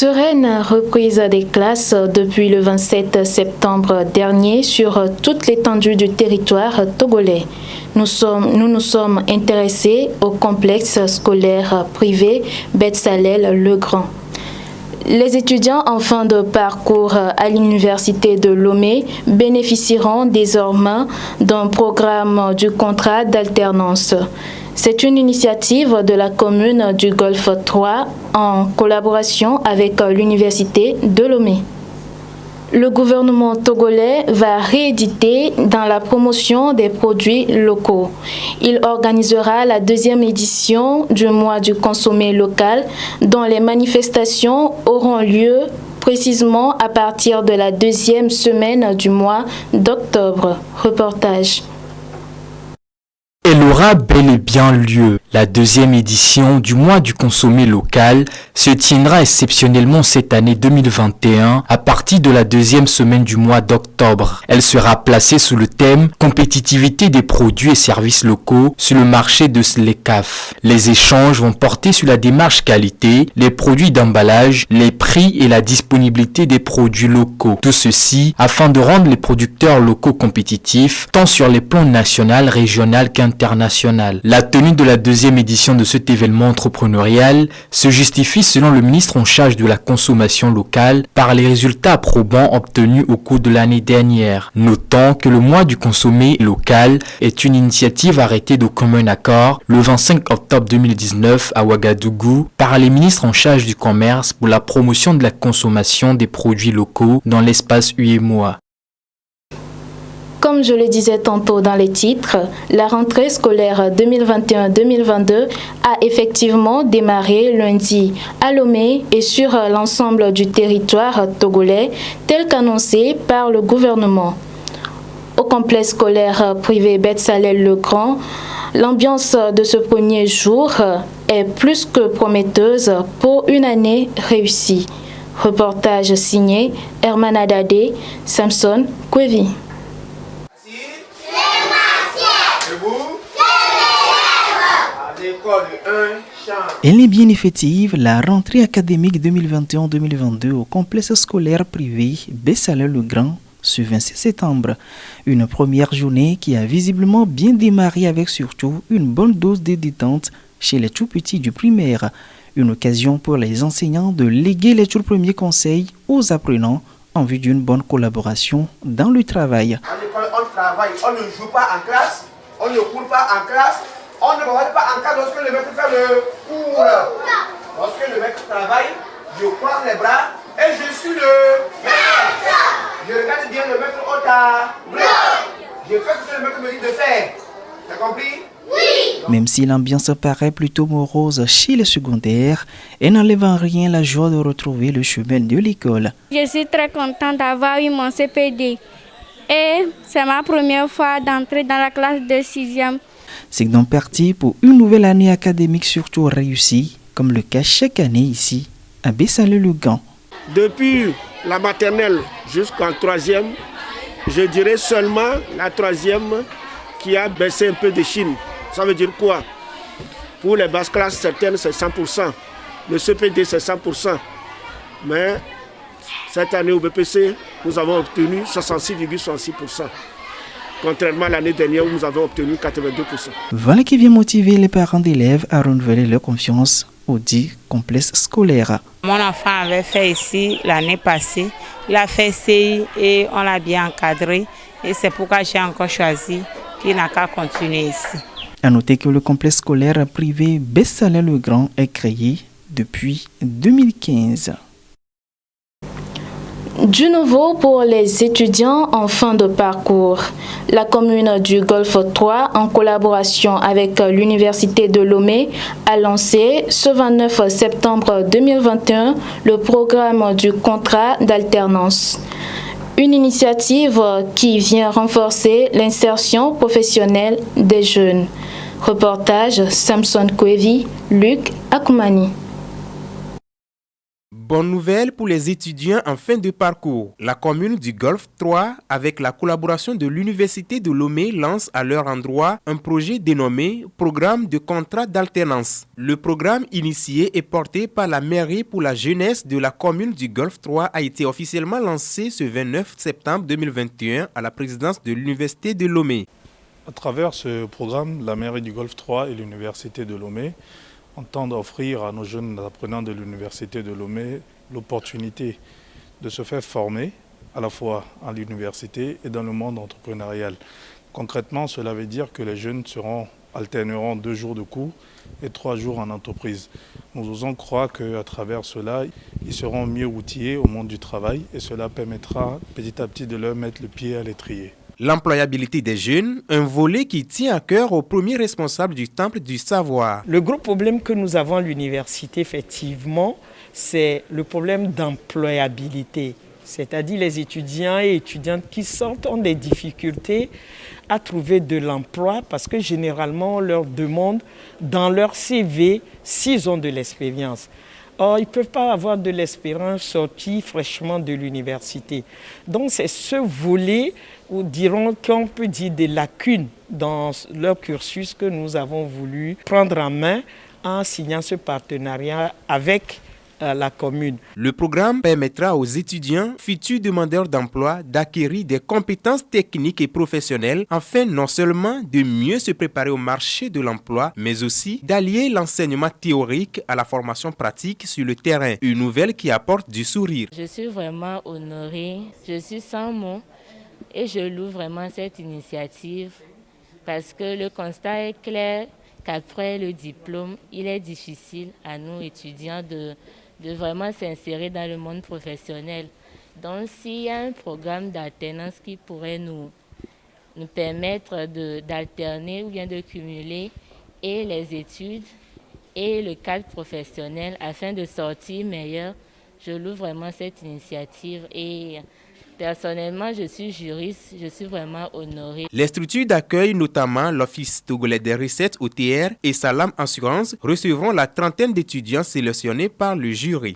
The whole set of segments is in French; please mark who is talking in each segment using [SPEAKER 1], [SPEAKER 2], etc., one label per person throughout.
[SPEAKER 1] Sereine reprise des classes depuis le 27 septembre dernier sur toute l'étendue du territoire togolais. Nous nous sommes intéressés au complexe scolaire privé Betsalel-le-Grand. Les étudiants en fin de parcours à l'université de Lomé bénéficieront désormais d'un programme du contrat d'alternance. C'est une initiative de la commune du Golfe 3 en collaboration avec l'université de Lomé. Le gouvernement togolais va rééditer dans la promotion des produits locaux. Il organisera la 2e édition du mois du consommé local dont les manifestations auront lieu précisément à partir de la 2e semaine du mois d'octobre. Reportage.
[SPEAKER 2] Elle aura bel et bien lieu. La 2e édition du mois du consommé local se tiendra exceptionnellement cette année 2021 à partir de la 2e semaine du mois d'octobre. Elle sera placée sous le thème compétitivité des produits et services locaux sur le marché de SLECAF. Les échanges vont porter sur la démarche qualité, les produits d'emballage, les prix et la disponibilité des produits locaux. Tout ceci afin de rendre les producteurs locaux compétitifs tant sur les plans national, régional qu'international. La tenue de la 2e édition de cet événement entrepreneurial se justifie selon le ministre en charge de la consommation locale par les résultats probants obtenus au cours de l'année dernière. Notons que le mois du consommé local est une initiative arrêtée de commun accord le 25 octobre 2019 à Ouagadougou par les ministres en charge du commerce pour la promotion de la consommation des produits locaux dans l'espace UEMOA.
[SPEAKER 1] Comme je le disais tantôt dans les titres, la rentrée scolaire 2021-2022 a effectivement démarré lundi à Lomé et sur l'ensemble du territoire togolais, tel qu'annoncé par le gouvernement. Au complexe scolaire privé Betsalel-le-Grand, l'ambiance de ce premier jour est plus que prometteuse pour une année réussie. Reportage signé Herman Adadé, Samson Kwevi.
[SPEAKER 3] Elle est bien effective, la rentrée académique 2021-2022 au complexe scolaire privé Betsalel-le-Grand ce 26 septembre. Une première journée qui a visiblement bien démarré avec surtout une bonne dose de détente chez les tout petits du primaire. Une occasion pour les enseignants de léguer les tout premiers conseils aux apprenants en vue d'une bonne collaboration dans le travail.
[SPEAKER 4] À l'école, on travaille, on ne joue pas en classe, on ne court pas en classe. On ne travaille pas en cas lorsque le maître fait le cours. Lorsque le maître travaille, je croise les bras et je suis le maître. Je regarde bien le maître au tableau. Je fais ce que le maître me dit de faire. T'as compris? Oui.
[SPEAKER 3] Même si l'ambiance paraît plutôt morose chez les secondaires, elle n'enlève en rien la joie de retrouver le chemin de l'école.
[SPEAKER 5] Je suis très contente d'avoir eu mon CPD. Et c'est ma première fois d'entrer dans la classe de 6e.
[SPEAKER 3] C'est donc parti pour une nouvelle année académique surtout réussie, comme le cas chaque année ici, à Betsalel-le-Grand.
[SPEAKER 4] Depuis la maternelle jusqu'en 3e, je dirais seulement la 3e qui a baissé un peu de Chine. Ça veut dire quoi? Pour les basses classes, certaines, c'est 100%. Le CPD, c'est 100%. Mais cette année au BPC, nous avons obtenu 66,66%. Contrairement à l'année dernière où nous avons obtenu 82%.
[SPEAKER 3] Voilà qui vient motiver les parents d'élèves à renouveler leur confiance au dit complexe scolaire.
[SPEAKER 6] Mon enfant avait fait ici l'année passée. Il a fait CI et on l'a bien encadré. Et c'est pourquoi j'ai encore choisi qu'il n'a qu'à continuer ici.
[SPEAKER 3] À noter que le complexe scolaire privé Betsalel-le-Grand est créé depuis 2015.
[SPEAKER 1] Du nouveau pour les étudiants en fin de parcours. La commune du Golfe 3, en collaboration avec l'université de Lomé, a lancé ce 29 septembre 2021 le programme du contrat d'alternance. Une initiative qui vient renforcer l'insertion professionnelle des jeunes. Reportage Samson Kwevi, Luc Akoumani.
[SPEAKER 7] bonne nouvelle pour les étudiants en fin de parcours. La commune du Golfe 3, avec la collaboration de l'Université de Lomé, lance à leur endroit un projet dénommé Programme de contrat d'alternance. Le programme initié et porté par la mairie pour la jeunesse de la commune du Golfe 3 a été officiellement lancé ce 29 septembre 2021 à la présidence de l'Université de Lomé.
[SPEAKER 8] À travers ce programme, la mairie du Golfe 3 et l'Université de Lomé entendent offrir à nos jeunes apprenants de l'Université de Lomé l'opportunité de se faire former à la fois à l'université et dans le monde entrepreneurial. Concrètement, cela veut dire que les jeunes alterneront 2 jours de cours et 3 jours en entreprise. Nous osons croire qu'à travers cela, ils seront mieux outillés au monde du travail et cela permettra petit à petit de leur mettre le pied à l'étrier.
[SPEAKER 7] L'employabilité des jeunes, un volet qui tient à cœur au premier responsable du Temple du Savoir.
[SPEAKER 9] Le gros problème que nous avons à l'université, effectivement, c'est le problème d'employabilité. C'est-à-dire les étudiants et étudiantes qui ont des difficultés à trouver de l'emploi parce que généralement on leur demande dans leur CV s'ils ont de l'expérience. Or, ils ne peuvent pas avoir de l'expérience sortie fraîchement de l'université. Donc c'est ce volet, ou dirons qu'on peut dire des lacunes dans leur cursus que nous avons voulu prendre en main en signant ce partenariat avec la commune.
[SPEAKER 7] Le programme permettra aux étudiants, futurs demandeurs d'emploi, d'acquérir des compétences techniques et professionnelles afin non seulement de mieux se préparer au marché de l'emploi, mais aussi d'allier l'enseignement théorique à la formation pratique sur le terrain. Une nouvelle qui apporte du sourire.
[SPEAKER 10] Je suis vraiment honorée, je suis sans mots et je loue vraiment cette initiative parce que le constat est clair qu'après le diplôme, il est difficile à nous étudiants de vraiment s'insérer dans le monde professionnel. Donc s'il y a un programme d'alternance qui pourrait nous permettre d'alterner ou bien de cumuler et les études et le cadre professionnel afin de sortir meilleur, je loue vraiment cette initiative et personnellement, je suis juriste, je suis vraiment honorée.
[SPEAKER 7] Les structures d'accueil, notamment l'Office togolais des recettes OTR et Salam Assurance, recevront la trentaine d'étudiants sélectionnés par le jury.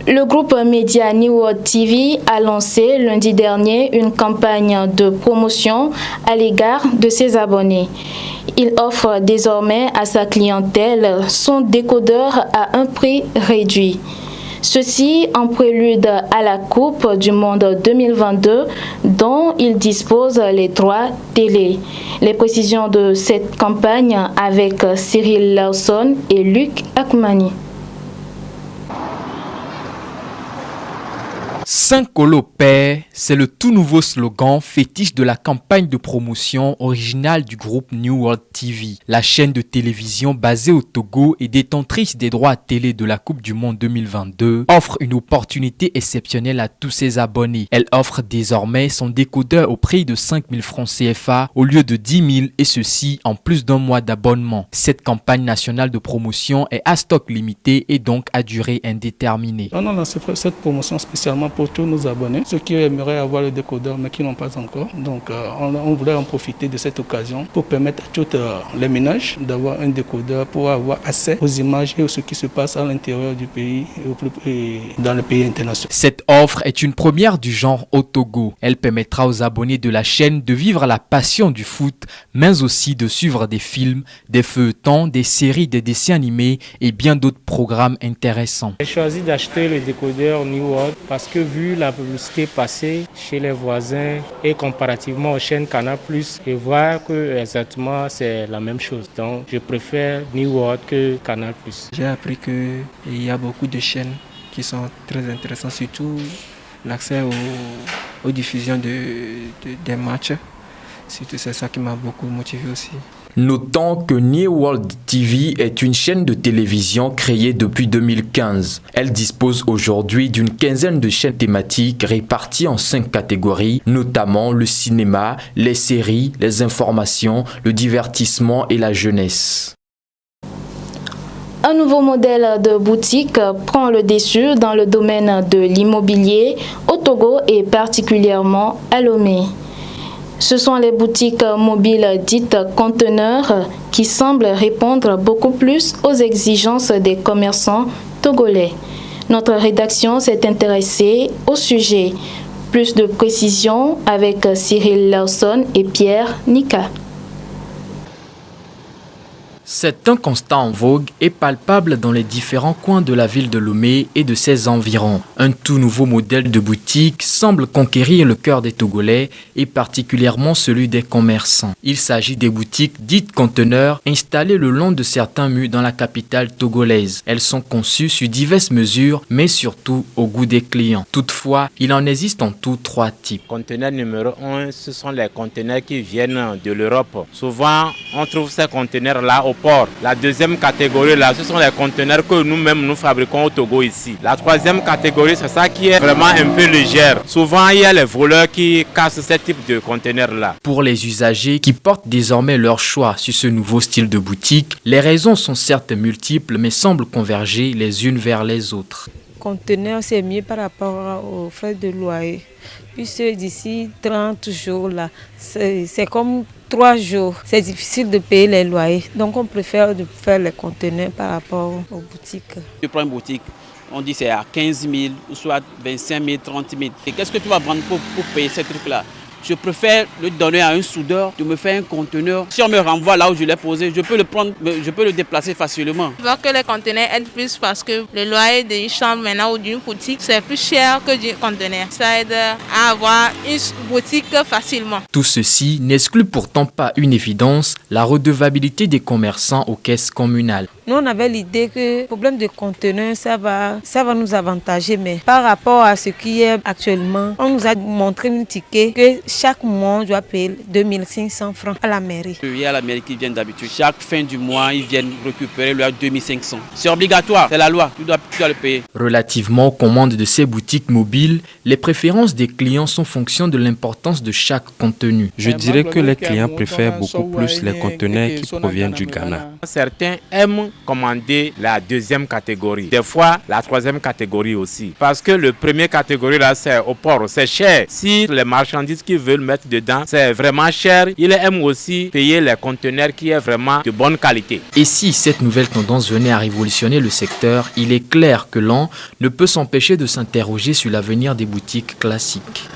[SPEAKER 1] Le groupe média New World TV a lancé lundi dernier une campagne de promotion à l'égard de ses abonnés. Il offre désormais à sa clientèle son décodeur à un prix réduit. Ceci en prélude à la Coupe du Monde 2022 dont il dispose les droits télé. Les précisions de cette campagne avec Cyril Lawson et Luc Akmani.
[SPEAKER 2] Saint-Colo Père, c'est le tout nouveau slogan fétiche de la campagne de promotion originale du groupe New World TV. La chaîne de télévision basée au Togo et détentrice des droits télé de la Coupe du Monde 2022 offre une opportunité exceptionnelle à tous ses abonnés. Elle offre désormais son décodeur au prix de 5 000 francs CFA au lieu de 10 000 et ceci en plus d'un mois d'abonnement. Cette campagne nationale de promotion est à stock limité et donc à durée indéterminée.
[SPEAKER 11] On a lancé cette promotion spécialement pour tous nos abonnés, ceux qui aimeraient avoir le décodeur mais qui n'ont pas encore. Donc on voulait en profiter de cette occasion pour permettre à tous les ménages d'avoir un décodeur pour avoir accès aux images et à ce qui se passe à l'intérieur du pays et dans le pays international.
[SPEAKER 2] Cette offre est une première du genre au Togo. Elle permettra aux abonnés de la chaîne de vivre la passion du foot, mais aussi de suivre des films, des feuilletons, des séries, des dessins animés et bien d'autres programmes intéressants.
[SPEAKER 12] J'ai choisi d'acheter le décodeur New World parce que vu la publicité passée chez les voisins et comparativement aux chaînes Canal+, et voir que exactement c'est la même chose. Donc je préfère New World que Canal+.
[SPEAKER 13] J'ai appris qu'il y a beaucoup de chaînes qui sont très intéressantes, surtout l'accès aux diffusions des matchs. C'est ça qui m'a beaucoup motivé aussi.
[SPEAKER 2] Notons que New World TV est une chaîne de télévision créée depuis 2015. Elle dispose aujourd'hui d'une quinzaine de chaînes thématiques réparties en 5 catégories, notamment le cinéma, les séries, les informations, le divertissement et la jeunesse.
[SPEAKER 1] Un nouveau modèle de boutique prend le dessus dans le domaine de l'immobilier au Togo et particulièrement à Lomé. Ce sont les boutiques mobiles dites conteneurs qui semblent répondre beaucoup plus aux exigences des commerçants togolais. Notre rédaction s'est intéressée au sujet. Plus de précisions avec Cyril Lawson et Pierre Nika.
[SPEAKER 2] C'est un constat en vogue et palpable dans les différents coins de la ville de Lomé et de ses environs. Un tout nouveau modèle de boutique semble conquérir le cœur des Togolais et particulièrement celui des commerçants. Il s'agit des boutiques dites conteneurs installées le long de certains murs dans la capitale togolaise. Elles sont conçues sur diverses mesures mais surtout au goût des clients. Toutefois, il en existe en tout 3 types.
[SPEAKER 14] Conteneur numéro 1, ce sont les conteneurs qui viennent de l'Europe. Souvent, on trouve ces conteneurs-là au port. La deuxième catégorie là, ce sont les conteneurs que nous-mêmes nous fabriquons au Togo ici. La troisième catégorie, c'est ça qui est vraiment un peu légère. Souvent, il y a les voleurs qui cassent ce type de conteneurs là.
[SPEAKER 2] Pour les usagers qui portent désormais leur choix sur ce nouveau style de boutique, les raisons sont certes multiples mais semblent converger les unes vers les autres.
[SPEAKER 15] Conteneur, c'est mieux par rapport aux frais de loyer. Puisque d'ici 30 jours là, c'est comme 3 jours. C'est difficile de payer les loyers. Donc on préfère de faire les conteneurs par rapport aux boutiques.
[SPEAKER 16] Tu prends une boutique, on dit c'est à 15 000 ou soit 25 000, 30 000. Et qu'est-ce que tu vas prendre pour payer ces trucs-là? Je préfère le donner à un soudeur, de me faire un conteneur. Si on me renvoie là où je l'ai posé, je peux le prendre, je peux le déplacer facilement.
[SPEAKER 17] Je vois que les conteneurs aident plus parce que le loyer d'une chambre maintenant ou d'une boutique, c'est plus cher que du conteneur. Ça aide à avoir une boutique facilement.
[SPEAKER 2] Tout ceci n'exclut pourtant pas une évidence, la redevabilité des commerçants aux caisses communales.
[SPEAKER 15] Nous, on avait l'idée que le problème de conteneurs, ça va nous avantager. Mais par rapport à ce qui est actuellement, on nous a montré une ticket que chaque mois, on doit payer 2500 francs à la mairie.
[SPEAKER 16] Il y a la mairie qui vient d'habitude. Chaque fin du mois, ils viennent récupérer le 2500. C'est obligatoire, c'est la loi, tu dois le payer.
[SPEAKER 2] Relativement aux commandes de ces boutiques mobiles, les préférences des clients sont fonction de l'importance de chaque contenu.
[SPEAKER 18] Je dirais que les clients préfèrent beaucoup plus les conteneurs qui proviennent du Ghana.
[SPEAKER 14] Certains aiment commander la deuxième catégorie. Des fois, la troisième catégorie aussi. Parce que le premier catégorie là, c'est au port, c'est cher. Si les marchandises qu'ils veulent mettre dedans, c'est vraiment cher, ils aiment aussi payer les conteneurs qui est vraiment de bonne qualité.
[SPEAKER 2] Et si cette nouvelle tendance venait à révolutionner le secteur, il est clair que l'on ne peut s'empêcher de s'interroger sur l'avenir des boutiques classiques.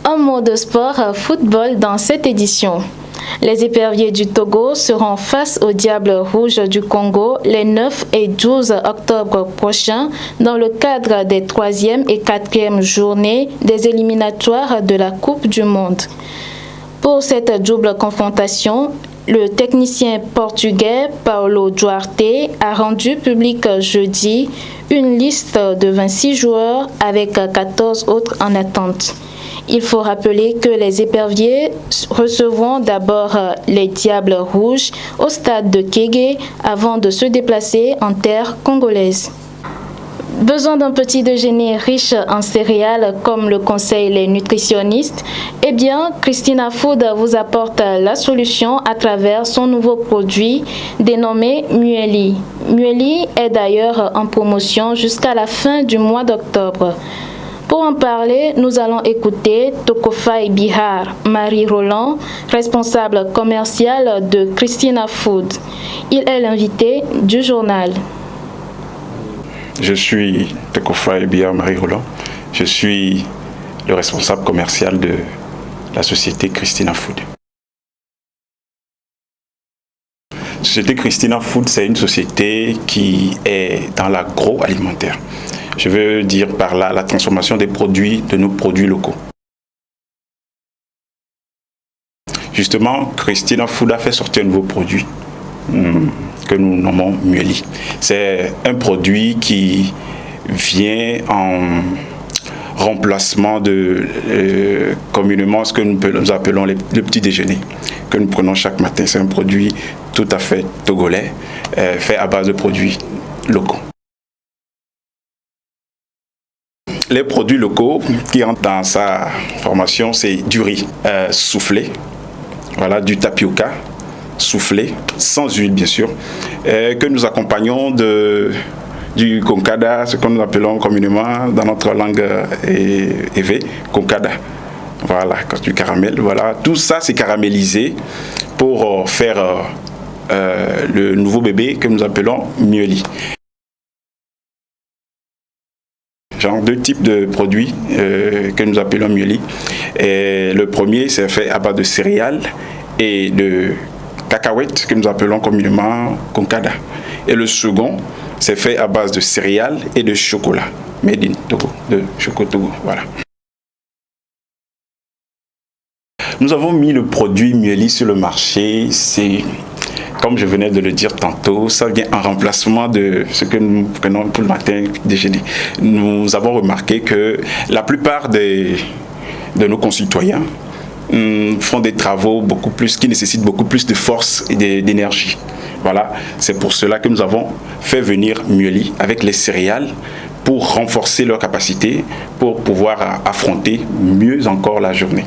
[SPEAKER 1] Un mot de sport, football dans cette édition. Les éperviers du Togo seront face aux Diables Rouges du Congo les 9 et 12 octobre prochains dans le cadre des 3e et 4e journées des éliminatoires de la Coupe du Monde. Pour cette double confrontation, le technicien portugais Paulo Duarte a rendu public jeudi une liste de 26 joueurs avec 14 autres en attente. Il faut rappeler que les éperviers recevront d'abord les Diables Rouges au stade de Kégué avant de se déplacer en terre congolaise. Besoin d'un petit déjeuner riche en céréales comme le conseillent les nutritionnistes? Eh bien, Christina Food vous apporte la solution à travers son nouveau produit dénommé Mueli. Mueli est d'ailleurs en promotion jusqu'à la fin du mois d'octobre. Pour en parler, nous allons écouter Tokofai Bihar, Marie Roland, responsable commerciale de Christina Food. Il est l'invité du journal.
[SPEAKER 19] Je suis Tokofai Bihar, Marie Roland. Je suis le responsable commercial de la société Christina Food. La société Christina Food, c'est une société qui est dans l'agroalimentaire. Je veux dire par là la transformation des produits, de nos produits locaux. Justement, Christina Food a fait sortir un nouveau produit que nous nommons Mueli. C'est un produit qui vient en remplacement de communément ce que nous appelons le petit déjeuner que nous prenons chaque matin. C'est un produit tout à fait togolais, fait à base de produits locaux. Les produits locaux qui entrent dans sa formation, c'est du riz soufflé, voilà, du tapioca soufflé, sans huile bien sûr, que nous accompagnons du concada, ce que nous appelons communément dans notre langue évé, concada. Voilà, du caramel, voilà. Tout ça c'est caramélisé pour faire le nouveau bébé que nous appelons Mieli. Genre 2 types de produits que nous appelons Mieli. Et le premier, c'est fait à base de céréales et de cacahuètes que nous appelons communément Konkada. Et le second, c'est fait à base de céréales et de chocolat. Made in Togo, de Choco Togo, voilà. Nous avons mis le produit Mieli sur le marché. C'est, comme je venais de le dire tantôt, ça vient en remplacement de ce que nous prenons pour le matin déjeuner. Nous avons remarqué que la plupart de nos concitoyens font des travaux qui nécessitent beaucoup plus de force et d'énergie. Voilà, c'est pour cela que nous avons fait venir Mieli avec les céréales pour renforcer leur capacité, pour pouvoir affronter mieux encore la journée.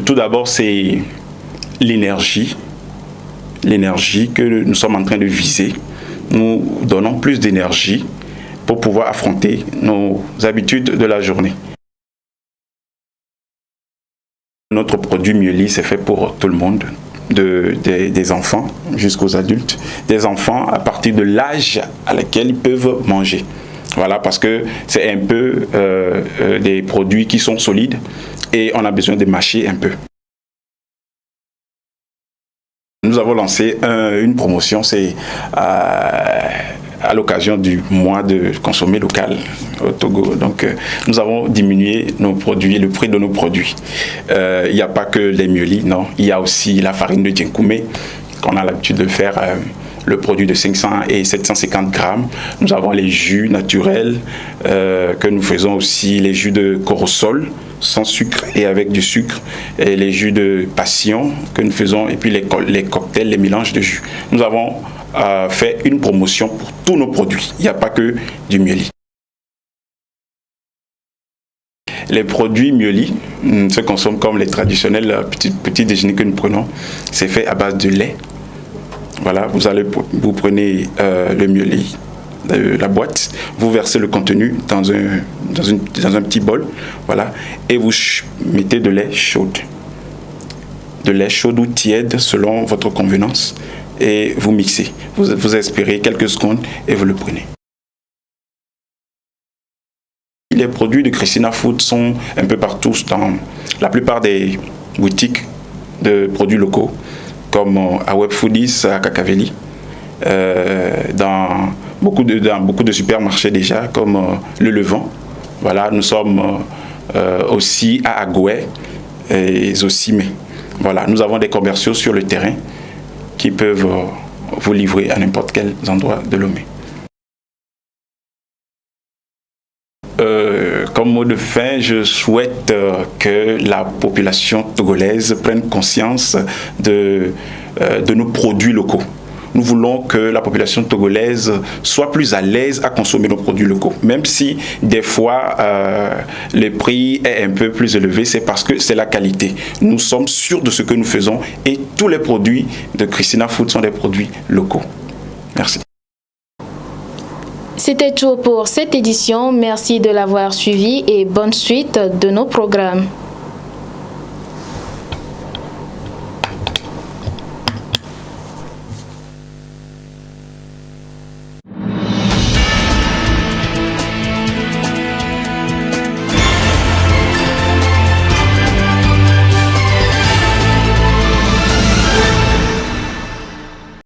[SPEAKER 19] Tout d'abord, c'est l'énergie que nous sommes en train de viser. Nous donnons plus d'énergie pour pouvoir affronter nos habitudes de la journée. Notre produit Mieli, c'est fait pour tout le monde, des enfants jusqu'aux adultes, des enfants à partir de l'âge à laquelle ils peuvent manger. Voilà, parce que c'est un peu des produits qui sont solides et on a besoin de mâcher un peu. Nous avons lancé une promotion, c'est à l'occasion du mois de consommer local au Togo. Donc, nous avons diminué nos produits, le prix de nos produits. Il n'y a pas que les Mieli, non. Il y a aussi la farine de Djenkoumé, qu'on a l'habitude de faire, le produit de 500 et 750 grammes. Nous avons les jus naturels que nous faisons aussi, les jus de corosol, sans sucre et avec du sucre, et les jus de passion que nous faisons, et puis les cocktails, les mélanges de jus. Nous avons fait une promotion pour tous nos produits. Il n'y a pas que du Mieli. Les produits Mieli se consomment comme les traditionnels petits déjeuners que nous prenons. C'est fait à base de lait. Voilà, vous prenez le Mieli, la boîte, vous versez le contenu dans un petit bol, voilà, et vous mettez de lait chaud ou tiède selon votre convenance, et vous mixez. Vous espérez quelques secondes et vous le prenez. Les produits de Christina Food sont un peu partout dans la plupart des boutiques de produits locaux, comme à Web Foodies, à Kakaveli, dans beaucoup de supermarchés déjà, comme Le Levant. Voilà, nous sommes aussi à Agoué et Zosime. Voilà, nous avons des commerciaux sur le terrain qui peuvent vous livrer à n'importe quel endroit de Lomé. Comme mot de fin, je souhaite que la population togolaise prenne conscience de nos produits locaux. Nous voulons que la population togolaise soit plus à l'aise à consommer nos produits locaux. Même si des fois le prix est un peu plus élevé, c'est parce que c'est la qualité. Nous sommes sûrs de ce que nous faisons et tous les produits de Christina Food sont des produits locaux. Merci.
[SPEAKER 1] C'était tout pour cette édition. Merci de l'avoir suivi et bonne suite de nos programmes.